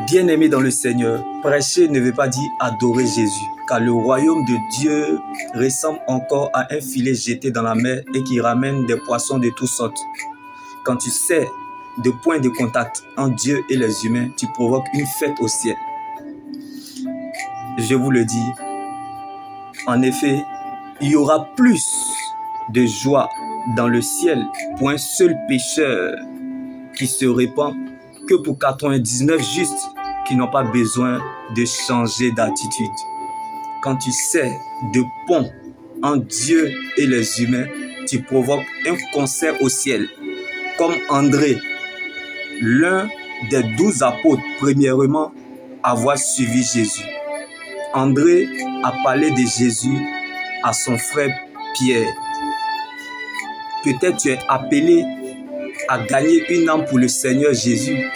Bien-aimé dans le Seigneur, prêcher ne veut pas dire adorer Jésus, car le royaume de Dieu ressemble encore à un filet jeté dans la mer et qui ramène des poissons de toutes sortes. Quand tu sais de points de contact entre Dieu et les humains, tu provoques une fête au ciel. Je vous le dis, en effet, il y aura plus de joie dans le ciel pour un seul pécheur qui se répand que pour 99 justes qui n'ont pas besoin de changer d'attitude. Quand tu sais de pont entre Dieu et les humains, tu provoques un concert au ciel. Comme André, l'un des 12 apôtres, premièrement, avoir suivi Jésus. André a parlé de Jésus à son frère Pierre. Peut-être tu es appelé à gagner une âme pour le Seigneur Jésus,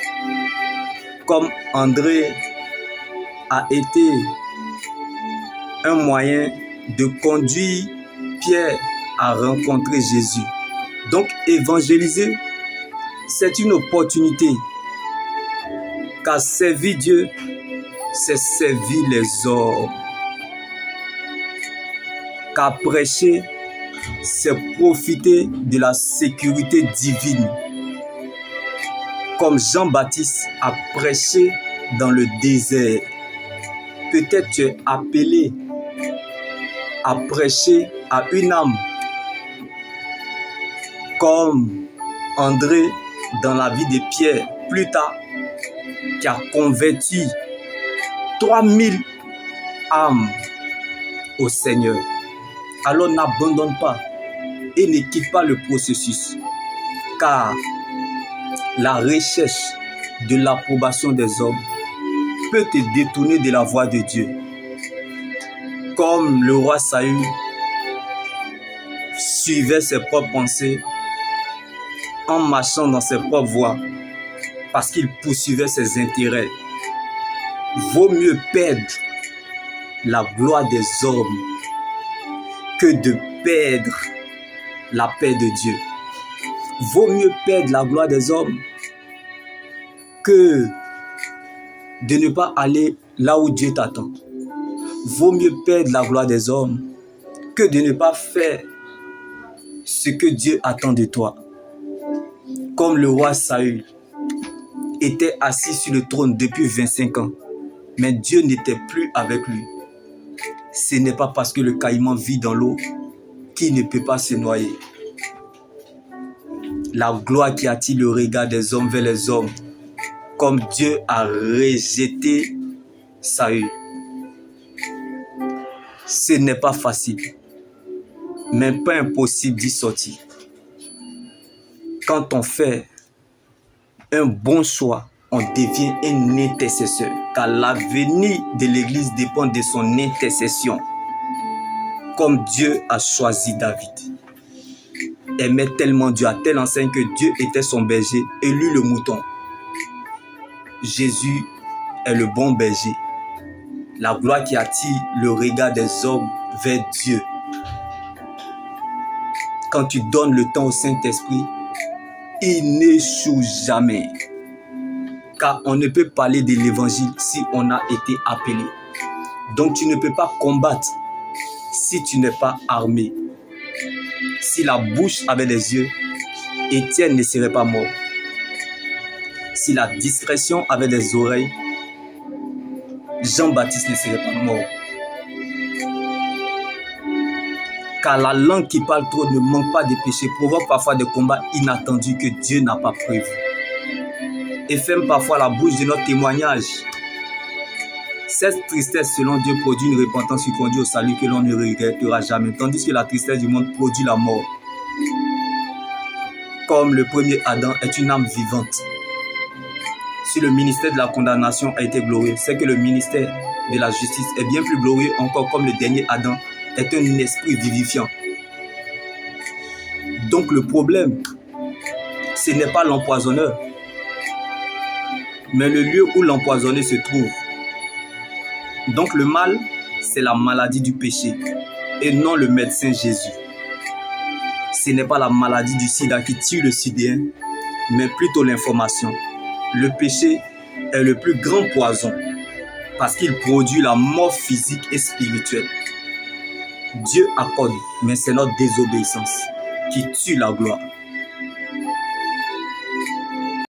comme André a été un moyen de conduire Pierre à rencontrer Jésus. Donc, évangéliser, c'est une opportunité, car servir Dieu, c'est servir les hommes. Car prêcher, c'est profiter de la sécurité divine. Comme Jean-Baptiste a prêché dans le désert, peut-être tu es appelé à prêcher à une âme, comme André dans la vie de Pierre, plus tard, qui a converti 3000 âmes au Seigneur. Alors n'abandonne pas et ne quitte pas le processus, car la recherche de l'approbation des hommes peut te détourner de la voie de Dieu. Comme le roi Saül suivait ses propres pensées en marchant dans ses propres voies parce qu'il poursuivait ses intérêts. Vaut mieux perdre la gloire des hommes que de perdre la paix de Dieu. Vaut mieux perdre la gloire des hommes que de ne pas aller là où Dieu t'attend. Vaut mieux perdre la gloire des hommes que de ne pas faire ce que Dieu attend de toi. Comme le roi Saül était assis sur le trône depuis 25 ans, mais Dieu n'était plus avec lui. Ce n'est pas parce que le caïman vit dans l'eau qu'il ne peut pas se noyer. La gloire qui attire le regard des hommes vers les hommes, comme Dieu a rejeté Saül. Ce n'est pas facile, mais pas impossible d'y sortir. Quand on fait un bon choix, on devient un intercesseur, car l'avenir de l'Église dépend de son intercession. Comme Dieu a choisi David, aimait tellement Dieu à telle enseigne que Dieu était son berger et lui le mouton. Jésus est le bon berger, la gloire qui attire le regard des hommes vers Dieu. Quand tu donnes le temps au Saint-Esprit, il n'échoue jamais. Car on ne peut parler de l'évangile si on a été appelé. Donc tu ne peux pas combattre si tu n'es pas armé. Si la bouche avait des yeux, Étienne ne serait pas mort. Si la discrétion avait des oreilles, Jean-Baptiste ne serait pas mort. Car la langue qui parle trop ne manque pas de péché, provoque parfois des combats inattendus que Dieu n'a pas prévus. Et ferme parfois la bouche de notre témoignage. Cette tristesse, selon Dieu, produit une repentance qui conduit au salut que l'on ne regrettera jamais, tandis que la tristesse du monde produit la mort. Comme le premier Adam est une âme vivante. Si le ministère de la condamnation a été glorieux, c'est que le ministère de la justice est bien plus glorieux encore, comme le dernier Adam est un esprit vivifiant. Donc le problème, ce n'est pas l'empoisonneur, mais le lieu où l'empoisonné se trouve. Donc le mal, c'est la maladie du péché et non le médecin Jésus. Ce n'est pas la maladie du sida qui tue le sidéen, mais plutôt l'information. Le péché est le plus grand poison parce qu'il produit la mort physique et spirituelle. Dieu accorde, mais c'est notre désobéissance qui tue la gloire.